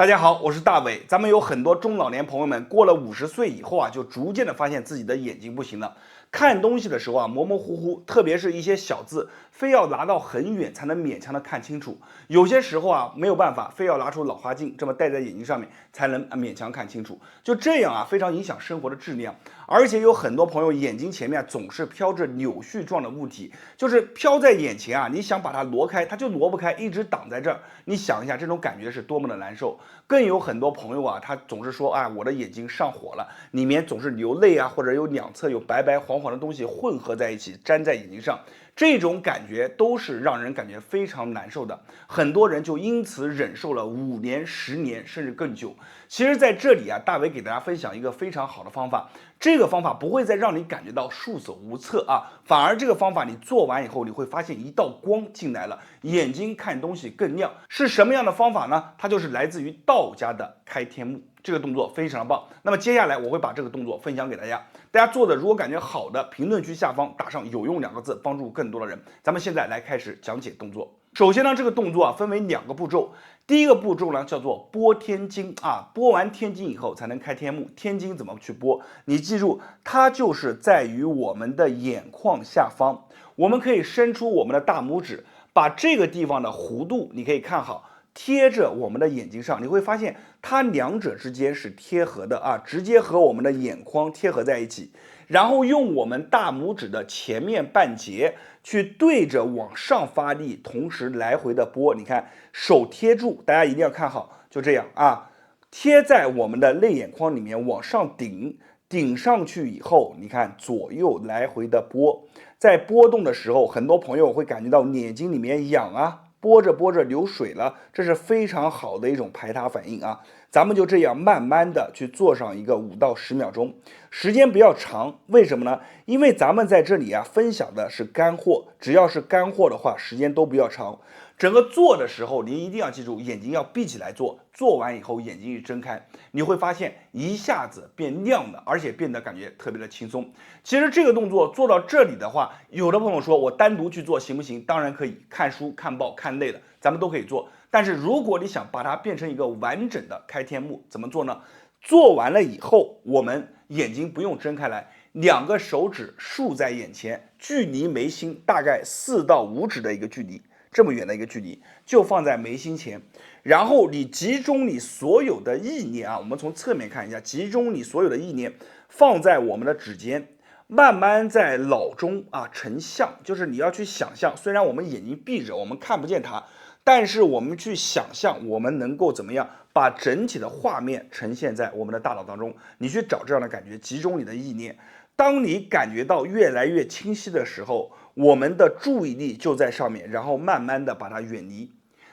大家好，我是大伟。咱们有很多中老年朋友们过了50岁以后啊，就逐渐的发现自己的眼睛不行了，看东西的时候啊模模糊糊，特别是一些小字，非要拿到很远才能勉强的看清楚。有些时候啊没有办法，非要拿出老花镜这么戴在眼睛上面才能勉强看清楚。就这样啊，非常影响生活的质量。而且有很多朋友眼睛前面总是飘着扭曲状的物体，就是飘在眼前啊，你想把它挪开，它就挪不开，一直挡在这儿。你想一下，这种感觉是多么的难受。更有很多朋友啊，他总是说，我的眼睛上火了，里面总是流泪啊，或者有两侧有白白黄黄的东西混合在一起，粘在眼睛上，这种感觉都是让人感觉非常难受的。很多人就因此忍受了5年、10年，甚至更久。其实，在这里啊，大伟给大家分享一个非常好的方法，这个方法不会再让你感觉到束手无策啊，反而这个方法你做完以后，你会发现一道光进来了，眼睛看东西更亮。是什么样的方法呢？它就是来自于道家的开天目，这个动作非常棒。那么接下来我会把这个动作分享给大家，大家做的如果感觉好的，评论区下方打上有用2个字，帮助更多的人。咱们现在来开始讲解动作。首先呢，这个动作分为2个步骤。第一个步骤呢叫做拨天经啊，拨完天经以后才能开天目。天经怎么去拨？你记住，它就是在于我们的眼眶下方，我们可以伸出我们的大拇指，把这个地方的弧度你可以看好，贴着我们的眼睛上，你会发现它两者之间是贴合的啊，直接和我们的眼眶贴合在一起。然后用我们大拇指的前面半截去对着往上发力，同时来回的拨。你看，手贴住，大家一定要看好，就这样啊，贴在我们的泪眼眶里面往上顶，顶上去以后，你看左右来回的拨。在拨动的时候，很多朋友会感觉到眼睛里面痒啊，拨着拨着流水了，这是非常好的一种排他反应啊。咱们就这样慢慢的去做上一个5到10秒钟，时间不要长。为什么呢？因为咱们在这里啊分享的是干货，只要是干货的话，时间都不要长。整个做的时候，您一定要记住，眼睛要闭起来做，做完以后眼睛一睁开，你会发现一下子变亮了，而且变得感觉特别的轻松。其实这个动作做到这里的话，有的朋友说我单独去做行不行？当然可以，看书、看报、看累了，咱们都可以做。但是如果你想把它变成一个完整的开天目，怎么做呢？做完了以后，我们眼睛不用睁开来，2个手指竖在眼前，距离眉心大概4到5指的一个距离，这么远的一个距离，就放在眉心前。然后你集中你所有的意念啊，我们从侧面看一下，集中你所有的意念放在我们的指尖，慢慢在脑中成像，就是你要去想象，虽然我们眼睛闭着，我们看不见它。但是我们去想象，我们能够怎么样把整体的画面呈现在我们的大脑当中？你去找这样的感觉，集中你的意念。当你感觉到越来越清晰的时候，我们的注意力就在上面，然后慢慢的把它远离。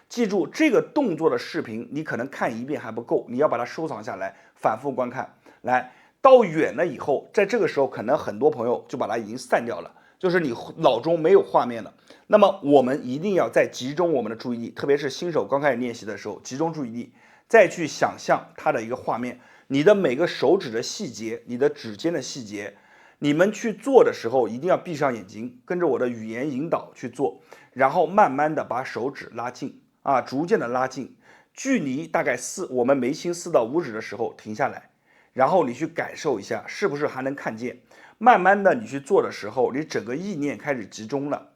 记住这个动作的视频，你可能看1遍还不够，你要把它收藏下来，反复观看。来到远了以后，在这个时候，可能很多朋友就把它已经散掉了。就是你脑中没有画面了，那么我们一定要再集中我们的注意力，特别是新手刚开始练习的时候，集中注意力，再去想象它的一个画面，你的每个手指的细节，你的指尖的细节，你们去做的时候一定要闭上眼睛，跟着我的语言引导去做，然后慢慢的把手指拉近逐渐的拉近，距离大概我们眉心4到5指的时候停下来，然后你去感受一下是不是还能看见。慢慢的你去做的时候，你整个意念开始集中了，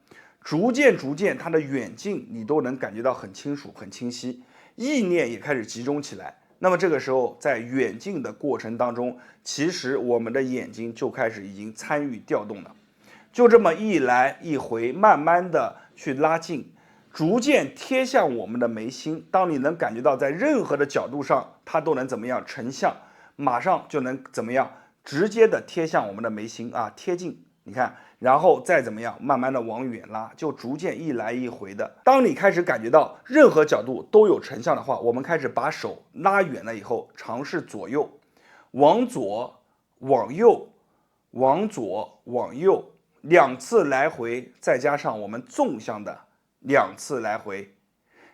逐渐它的远近你都能感觉到很清楚很清晰，意念也开始集中起来。那么这个时候在远近的过程当中，其实我们的眼睛就开始已经参与调动了，就这么一来一回，慢慢的去拉近，逐渐贴向我们的眉心。当你能感觉到在任何的角度上它都能怎么样成像，马上就能怎么样直接的贴向我们的眉心贴近，你看，然后再怎么样慢慢的往远拉，就逐渐一来一回的。当你开始感觉到任何角度都有成像的话，我们开始把手拉远了以后，尝试左右，往左往右，往左往右，2次来回，再加上我们纵向的2次来回，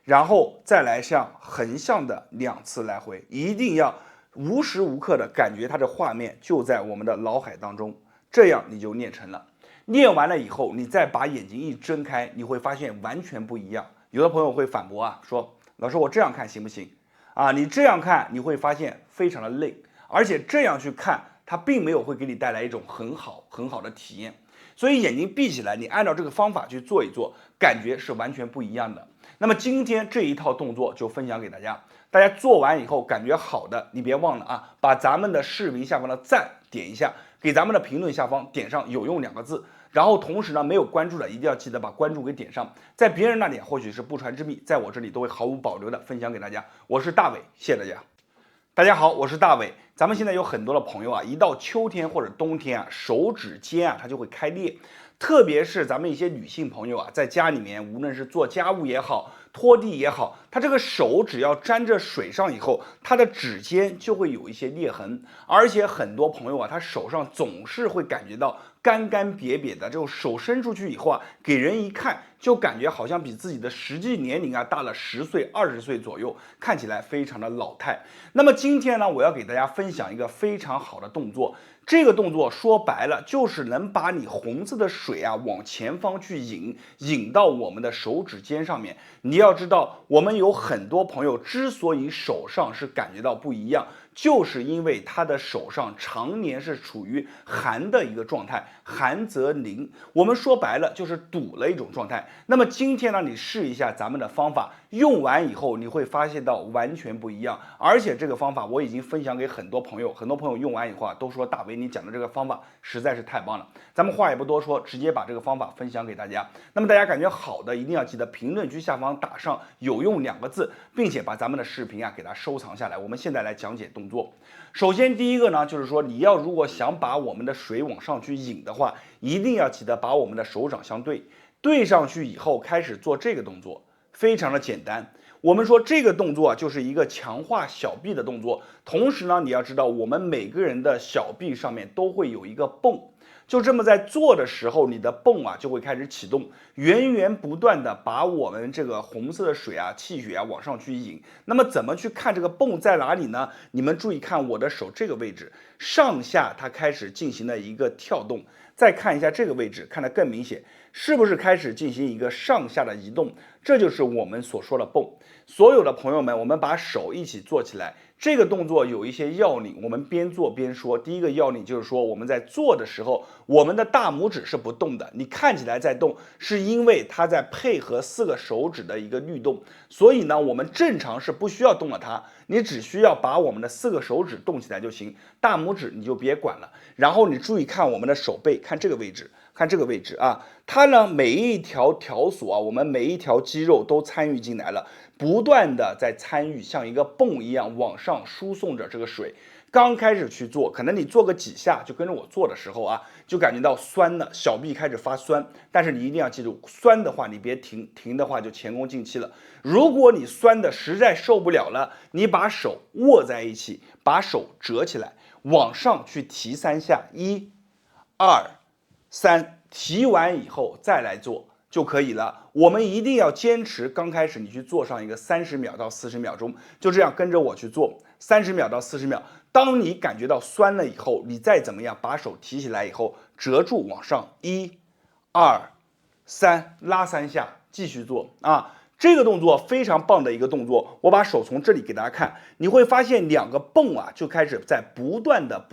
然后再来像横向的2次来回，一定要无时无刻的感觉它的画面就在我们的脑海当中，这样你就练成了。练完了以后，你再把眼睛一睁开，你会发现完全不一样。有的朋友会反驳说老师我这样看行不行啊，你这样看你会发现非常的累，而且这样去看它并没有会给你带来一种很好的体验。所以眼睛闭起来，你按照这个方法去做一做，感觉是完全不一样的。那么今天这一套动作就分享给大家，大家做完以后感觉好的，你别忘了啊，把咱们的视频下方的赞点一下，给咱们的评论下方点上有用2个字。然后同时呢，没有关注的一定要记得把关注给点上，在别人那里或许是不传之秘，在我这里都会毫无保留的分享给大家。我是大伟，谢谢大家。大家好，我是大伟。咱们现在有很多的朋友啊，一到秋天或者冬天啊，手指尖啊它就会开裂，特别是咱们一些女性朋友啊，在家里面无论是做家务也好，拖地也好，她这个手只要沾着水上以后，她的指尖就会有一些裂痕，而且很多朋友啊，他手上总是会感觉到干干瘪瘪的，这种手伸出去以后啊，给人一看就感觉好像比自己的实际年龄啊大了10岁、20岁左右，看起来非常的老态。那么今天呢，我要给大家分享一个非常好的动作。这个动作说白了就是能把你红色的水啊往前方去引到我们的手指尖上面。你要知道，我们有很多朋友之所以手上是感觉到不一样，就是因为他的手上常年是处于寒的一个状态，寒则凝，我们说白了就是堵了一种状态。那么今天呢，你试一下咱们的方法，用完以后你会发现到完全不一样。而且这个方法我已经分享给很多朋友，很多朋友用完以后啊，都说大伟你讲的这个方法实在是太棒了。咱们话也不多说，直接把这个方法分享给大家。那么大家感觉好的，一定要记得评论区下方打上有用2个字，并且把咱们的视频啊给它收藏下来。我们现在来讲解动作。首先第一个呢，就是说你要如果想把我们的水往上去引的话，一定要记得把我们的手掌相对，对上去以后开始做这个动作，非常的简单。我们说这个动作就是一个强化小臂的动作，同时呢，你要知道我们每个人的小臂上面都会有一个泵，就这么在做的时候，你的泵啊就会开始启动，源源不断的把我们这个红色的水啊、气血啊往上去引。那么怎么去看这个泵在哪里呢？你们注意看我的手这个位置，上下它开始进行了一个跳动。再看一下这个位置，看得更明显，是不是开始进行一个上下的移动？这就是我们所说的泵。所有的朋友们，我们把手一起做起来。这个动作有一些要领，我们边做边说。第一个要领就是说，我们在做的时候，我们的大拇指是不动的。你看起来在动，是因为它在配合4个手指的一个律动。所以呢，我们正常是不需要动了它，你只需要把我们的4个手指动起来就行，大拇指你就别管了。然后你注意看我们的手背，看这个位置。看这个位置啊，它呢每一条条索啊，我们每一条肌肉都参与进来了，不断的在参与，像一个泵一样往上输送着这个水。刚开始去做，可能你做个几下，就跟着我做的时候啊，就感觉到酸了，小臂开始发酸。但是你一定要记住，酸的话你别停，停的话就前功尽弃了。如果你酸的实在受不了了，你把手握在一起，把手折起来，往上去提3下，1、2、3，提完以后再来做就可以了。我们一定要坚持，刚开始你去做上一个30秒到40秒钟，就这样跟着我去做30秒到40秒。当你感觉到酸了以后，你再怎么样把手提起来以后折住往上，1、2、3，拉3下，继续做啊。这个动作非常棒的一个动作，我把手从这里给大家看，你会发现2个泵啊就开始在不断的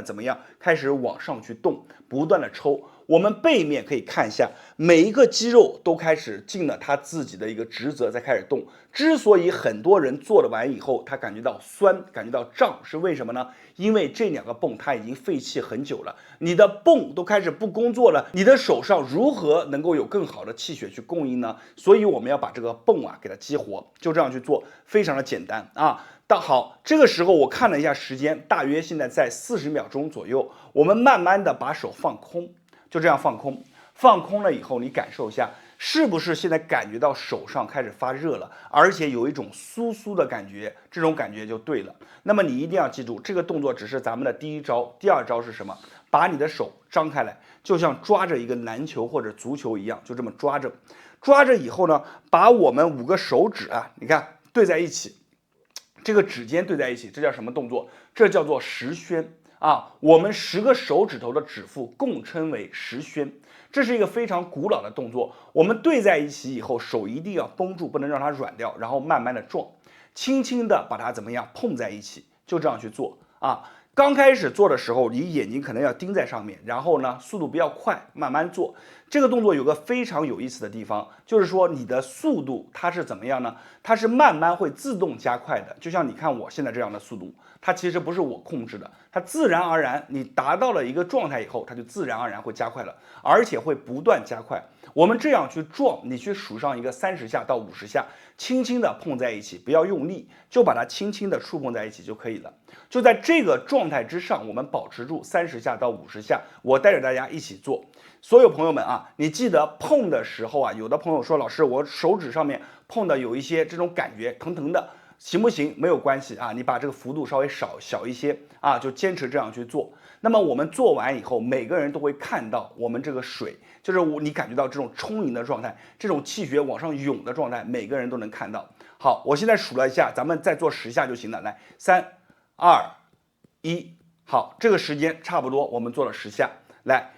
怎么样，开始往上去动，不断的抽。我们背面可以看一下，每一个肌肉都开始尽了他自己的一个职责，在开始动。之所以很多人做了完以后，他感觉到酸，感觉到胀，是为什么呢？因为这2个泵它已经废弃很久了，你的泵都开始不工作了，你的手上如何能够有更好的气血去供应呢？所以我们要把这个泵啊给它激活，就这样去做，非常的简单啊。但好，这个时候我看了一下时间，大约现在在40秒钟左右，我们慢慢的把手放空。就这样放空，放空了以后，你感受一下，是不是现在感觉到手上开始发热了，而且有一种酥酥的感觉，这种感觉就对了。那么你一定要记住，这个动作只是咱们的第1招，第2招是什么？把你的手张开来，就像抓着一个篮球或者足球一样，就这么抓着。抓着以后呢，把我们5个手指啊，你看对在一起，这个指尖对在一起，这叫什么动作？这叫做10宣。啊，我们10个手指头的指腹共称为10宣，这是一个非常古老的动作。我们对在一起以后，手一定要绷住，不能让它软掉，然后慢慢的撞。轻轻的把它怎么样碰在一起，就这样去做啊。刚开始做的时候，你眼睛可能要盯在上面，然后呢，速度不要快，慢慢做。这个动作有个非常有意思的地方，就是说你的速度它是怎么样呢？它是慢慢会自动加快的。就像你看我现在这样的速度，它其实不是我控制的，它自然而然，你达到了一个状态以后，它就自然而然会加快了，而且会不断加快。我们这样去撞，你去数上一个30下到50下，轻轻的碰在一起，不要用力，就把它轻轻的触碰在一起就可以了。就在这个状态之上，我们保持住30下到50下，我带着大家一起做。所有朋友们啊，你记得碰的时候啊，有的朋友说老师，我手指上面碰的有一些这种感觉疼疼的，行不行？没有关系啊，你把这个幅度稍微小一些啊，就坚持这样去做。那么我们做完以后，每个人都会看到我们这个水，就是你感觉到这种充盈的状态，这种气血往上涌的状态，每个人都能看到。好，我现在数了一下，咱们再做10下就行了。来，3、2、1，好，这个时间差不多，我们做了10下。来，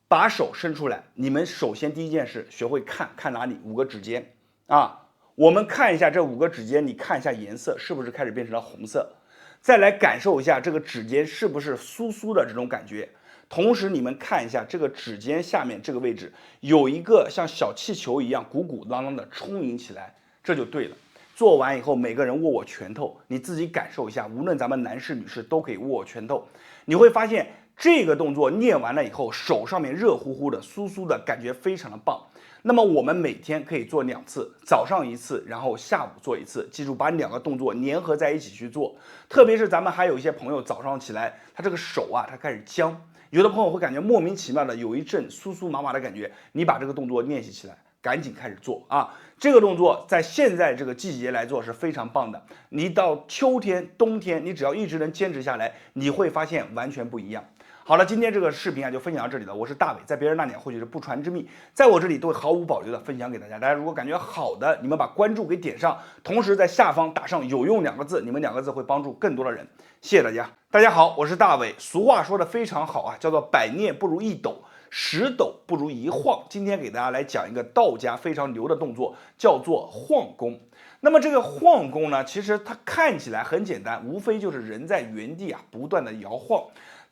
把手伸出来，你们首先第一件事学会看哪里，5个指尖啊。我们看一下这5个指尖，你看一下颜色是不是开始变成了红色？再来感受一下这个指尖是不是酥酥的这种感觉。同时你们看一下这个指尖下面这个位置有一个像小气球一样鼓鼓囊囊的充盈起来，这就对了。做完以后，每个人握拳头，你自己感受一下，无论咱们男士女士都可以握拳头，你会发现这个动作练完了以后，手上面热乎乎的、酥酥的感觉非常的棒。那么我们每天可以做2次，早上1次，然后下午做1次。记住，把2个动作粘合在一起去做。特别是咱们还有一些朋友早上起来，他这个手啊，他开始僵，有的朋友会感觉莫名其妙的有一阵酥酥麻麻的感觉，你把这个动作练习起来。赶紧开始做啊！这个动作在现在这个季节来做是非常棒的。你到秋天、冬天，你只要一直能坚持下来，你会发现完全不一样。好了，今天这个视频啊就分享到这里了。我是大伟，在别人那里或许是不传之秘，在我这里都会毫无保留的分享给大家。大家如果感觉好的，你们把关注给点上，同时在下方打上有用2个字，你们2个字会帮助更多的人。谢谢大家。大家好，我是大伟。俗话说的非常好啊，叫做百念不如一斗。10斗不如一晃。今天给大家来讲一个道家非常牛的动作，叫做晃功。那么这个晃功呢，其实它看起来很简单，无非就是人在原地啊不断的摇晃。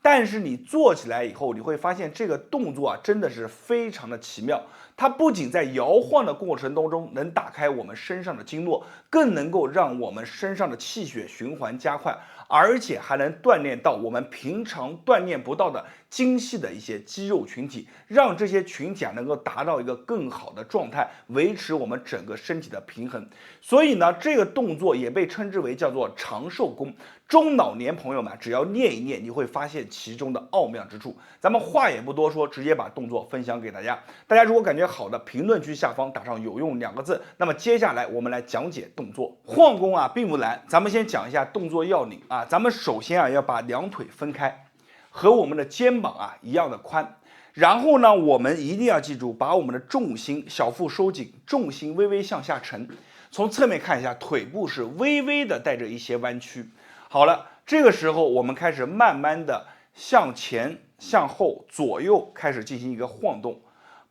但是你做起来以后，你会发现这个动作啊真的是非常的奇妙。它不仅在摇晃的过程当中能打开我们身上的经络，更能够让我们身上的气血循环加快，而且还能锻炼到我们平常锻炼不到的精细的一些肌肉群体，让这些群体啊能够达到一个更好的状态，维持我们整个身体的平衡。所以呢，这个动作也被称之为叫做长寿功。中老年朋友们只要练一练，你会发现其中的奥妙之处。咱们话也不多说，直接把动作分享给大家。大家如果感觉好的，评论区下方打上有用2个字。那么接下来我们来讲解动作。晃功啊并不难，咱们先讲一下动作要领啊。咱们首先啊要把2腿分开，和我们的肩膀啊一样的宽。然后呢，我们一定要记住，把我们的重心小腹收紧，重心微微向下沉。从侧面看一下，腿部是微微的带着一些弯曲。好了，这个时候我们开始慢慢的向前、向后、左右开始进行一个晃动，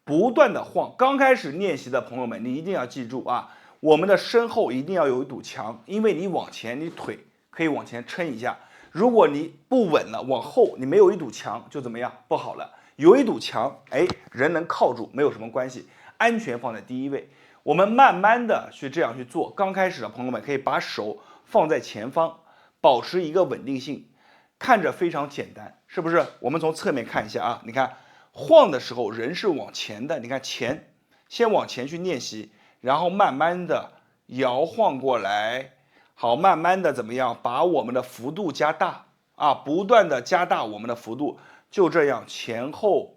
不断的晃。刚开始练习的朋友们，你一定要记住啊，我们的身后一定要有一堵墙，因为你往前，你腿可以往前撑一下。如果你不稳了，往后你没有一堵墙，就怎么样？不好了。有一堵墙，哎，人能靠住，没有什么关系，安全放在第一位。我们慢慢的去这样去做。刚开始的朋友们可以把手放在前方。保持一个稳定性，看着非常简单，是不是？我们从侧面看一下啊，你看晃的时候人是往前的，你看先往前去练习，然后慢慢的摇晃过来，好，慢慢的怎么样？把我们的幅度加大啊，不断的加大我们的幅度，就这样前后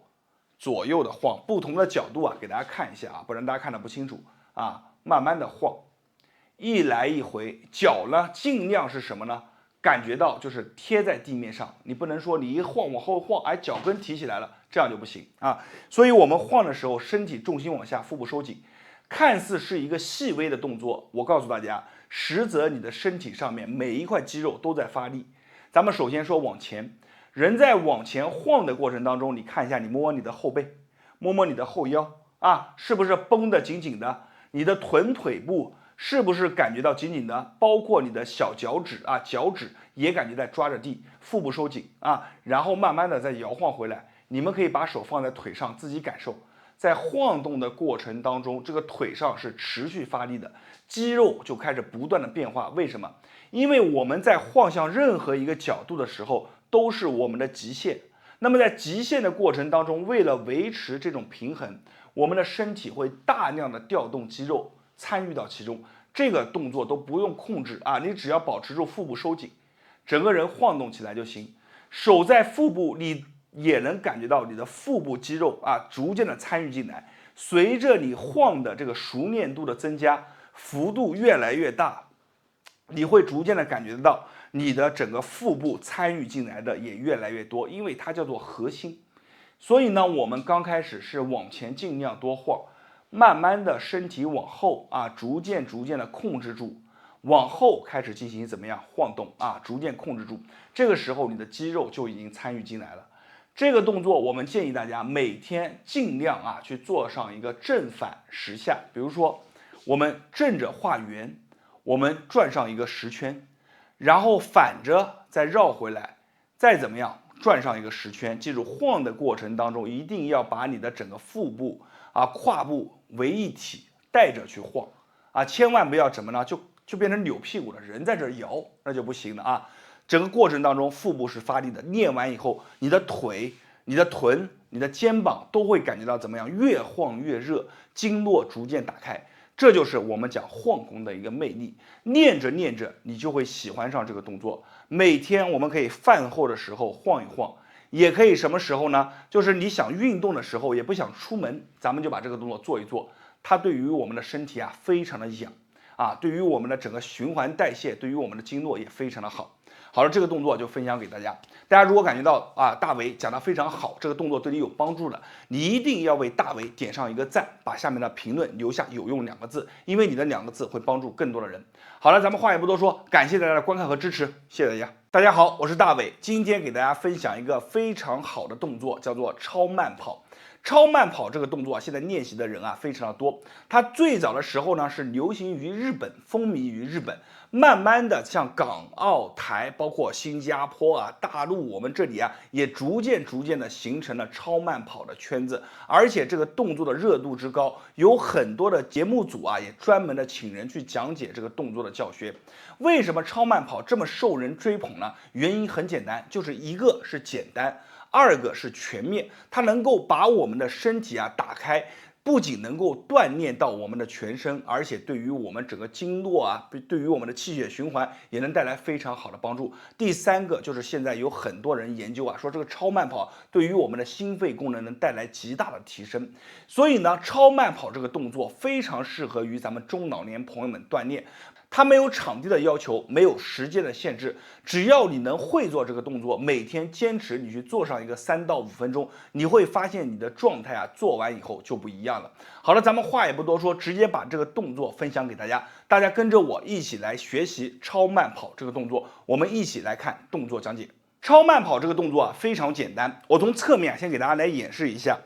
左右的晃，不同的角度啊，给大家看一下啊，不然大家看得不清楚啊，慢慢的晃，一来一回，脚呢尽量是什么呢？感觉到就是贴在地面上，你不能说你一晃往后晃，哎，脚跟提起来了，这样就不行啊。所以我们晃的时候，身体重心往下，腹部收紧，看似是一个细微的动作，我告诉大家，实则你的身体上面每一块肌肉都在发力。咱们首先说往前，人在往前晃的过程当中，你看一下，你摸摸你的后背，摸摸你的后腰啊，是不是绷得紧紧的？你的臀腿部是不是感觉到紧紧的？包括你的小脚趾啊，脚趾也感觉在抓着地，腹部收紧啊，然后慢慢的再摇晃回来。你们可以把手放在腿上自己感受，在晃动的过程当中，这个腿上是持续发力的，肌肉就开始不断的变化。为什么？因为我们在晃向任何一个角度的时候，都是我们的极限。那么在极限的过程当中，为了维持这种平衡，我们的身体会大量的调动肌肉参与到其中。这个动作都不用控制啊，你只要保持住腹部收紧，整个人晃动起来就行。手在腹部，你也能感觉到你的腹部肌肉啊逐渐的参与进来。随着你晃的这个熟练度的增加，幅度越来越大，你会逐渐的感觉到你的整个腹部参与进来的也越来越多，因为它叫做核心。所以呢，我们刚开始是往前尽量多晃，慢慢的身体往后啊，逐渐的控制住，往后开始进行怎么样晃动啊，逐渐控制住。这个时候你的肌肉就已经参与进来了。这个动作我们建议大家每天尽量啊去做上一个正反10下，比如说我们正着画圆，我们转上一个10圈，然后反着再绕回来，再怎么样转上一个10圈。记住，晃的过程当中一定要把你的整个腹部啊、胯部为一体带着去晃啊，千万不要怎么呢？就变成扭屁股了，人在这摇，那就不行了啊。整个过程当中，腹部是发力的。练完以后，你的腿、你的臀、你的肩膀都会感觉到怎么样？越晃越热，经络逐渐打开。这就是我们讲晃功的一个魅力。练着练着，你就会喜欢上这个动作。每天我们可以饭后的时候晃一晃，也可以什么时候呢？就是你想运动的时候，也不想出门，咱们就把这个动作做一做。它对于我们的身体啊，非常的养啊，对于我们的整个循环代谢，对于我们的经络也非常的好。好了，这个动作就分享给大家。大家如果感觉到啊，大为讲得非常好，这个动作对你有帮助的，你一定要为大为点上一个赞，把下面的评论留下有用2个字，因为你的2个字会帮助更多的人。好了，咱们话也不多说，感谢大家的观看和支持，谢谢大家。大家好，我是大伟，今天给大家分享一个非常好的动作，叫做超慢跑。超慢跑这个动作现在练习的人啊非常的多。它最早的时候呢是流行于日本，风靡于日本，慢慢的像港澳台，包括新加坡啊、大陆，我们这里啊也逐渐的形成了超慢跑的圈子。而且这个动作的热度之高，有很多的节目组啊也专门的请人去讲解这个动作的教学。为什么超慢跑这么受人追捧呢？原因很简单，就是一个是简单。2个是全面，它能够把我们的身体啊打开，不仅能够锻炼到我们的全身，而且对于我们整个经络啊，对于我们的气血循环也能带来非常好的帮助。第3个就是现在有很多人研究啊，说这个超慢跑对于我们的心肺功能能带来极大的提升。所以呢，超慢跑这个动作非常适合于咱们中老年朋友们锻炼。它没有场地的要求，没有时间的限制，只要你能会做这个动作，每天坚持你去做上一个3到5分钟，你会发现你的状态啊，做完以后就不一样了。好了，咱们话也不多说，直接把这个动作分享给大家，大家跟着我一起来学习超慢跑这个动作，我们一起来看动作讲解。超慢跑这个动作啊非常简单，我从侧面先给大家来演示一下，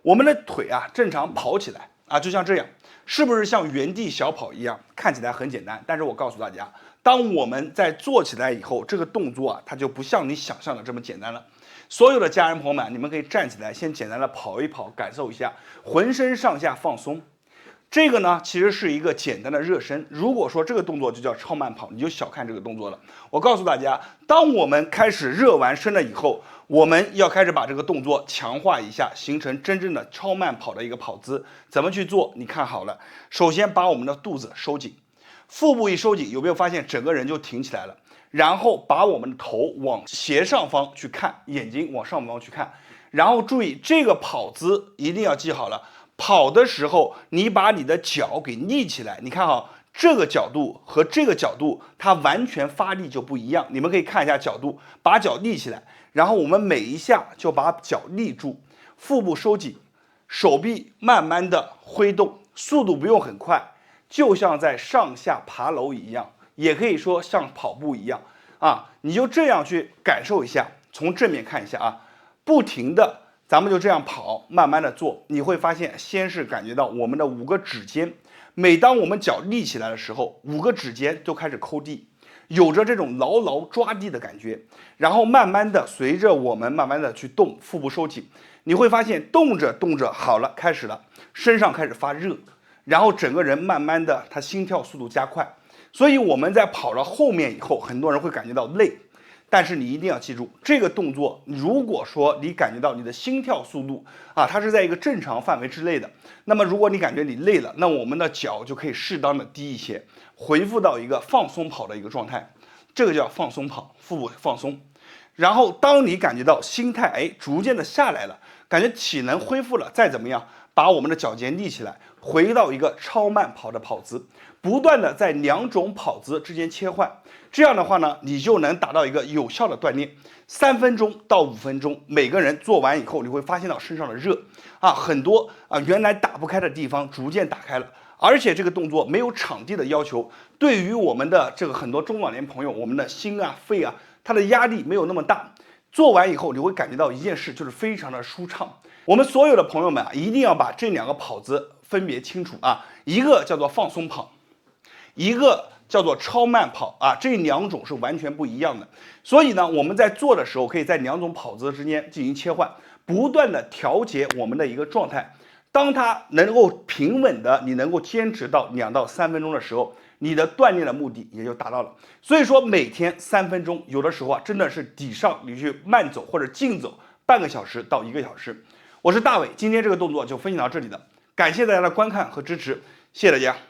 我们的腿啊正常跑起来啊，就像这样。是不是像原地小跑一样，看起来很简单？但是我告诉大家，当我们在做起来以后，这个动作啊，它就不像你想象的这么简单了。所有的家人朋友们，你们可以站起来，先简单的跑一跑，感受一下，浑身上下放松。这个呢，其实是一个简单的热身。如果说这个动作就叫超慢跑，你就小看这个动作了。我告诉大家，当我们开始热完身了以后，我们要开始把这个动作强化一下，形成真正的超慢跑的一个跑姿。怎么去做？你看好了，首先把我们的肚子收紧，腹部一收紧，有没有发现整个人就挺起来了？然后把我们的头往斜上方去看，眼睛往上方去看，然后注意这个跑姿一定要记好了。跑的时候，你把你的脚给立起来，你看好这个角度和这个角度，它完全发力就不一样。你们可以看一下角度，把脚立起来，然后我们每一下就把脚立住，腹部收紧，手臂慢慢的挥动，速度不用很快，就像在上下爬楼一样，也可以说像跑步一样啊，你就这样去感受一下，从正面看一下啊，不停的。咱们就这样跑，慢慢的做，你会发现，先是感觉到我们的5个指尖每当我们脚立起来的时候，5个指尖都开始抠地，有着这种牢牢抓地的感觉。然后慢慢的随着我们慢慢的去动，腹部收紧，你会发现动着动着好了，开始了，身上开始发热，然后整个人慢慢的他心跳速度加快。所以我们在跑到后面以后，很多人会感觉到累。但是你一定要记住，这个动作，如果说你感觉到你的心跳速度它是在一个正常范围之内的，那么如果你感觉你累了，那我们的脚就可以适当的低一些，恢复到一个放松跑的一个状态，这个叫放松跑，腹部放松。然后当你感觉到心态逐渐的下来了，感觉体能恢复了，再怎么样，把我们的脚尖立起来，回到一个超慢跑的跑姿，不断的在2种跑姿之间切换。这样的话呢，你就能达到一个有效的锻炼。3分钟到5分钟，每个人做完以后，你会发现到身上的热很多原来打不开的地方逐渐打开了。而且这个动作没有场地的要求，对于我们的这个很多中老年朋友，我们的心肺它的压力没有那么大。做完以后，你会感觉到一件事，就是非常的舒畅。我们所有的朋友们一定要把这2个跑姿分别清楚一个叫做放松跑，一个叫做超慢跑这2种是完全不一样的。所以呢，我们在做的时候，可以在2种跑姿之间进行切换，不断的调节我们的一个状态。当它能够平稳的，你能够坚持到2到3分钟的时候，你的锻炼的目的也就达到了。所以说每天3分钟，有的时候真的是抵上你去慢走或者竞走半个小时到1个小时。我是大伟，今天这个动作就分享到这里了，感谢大家的观看和支持，谢谢大家。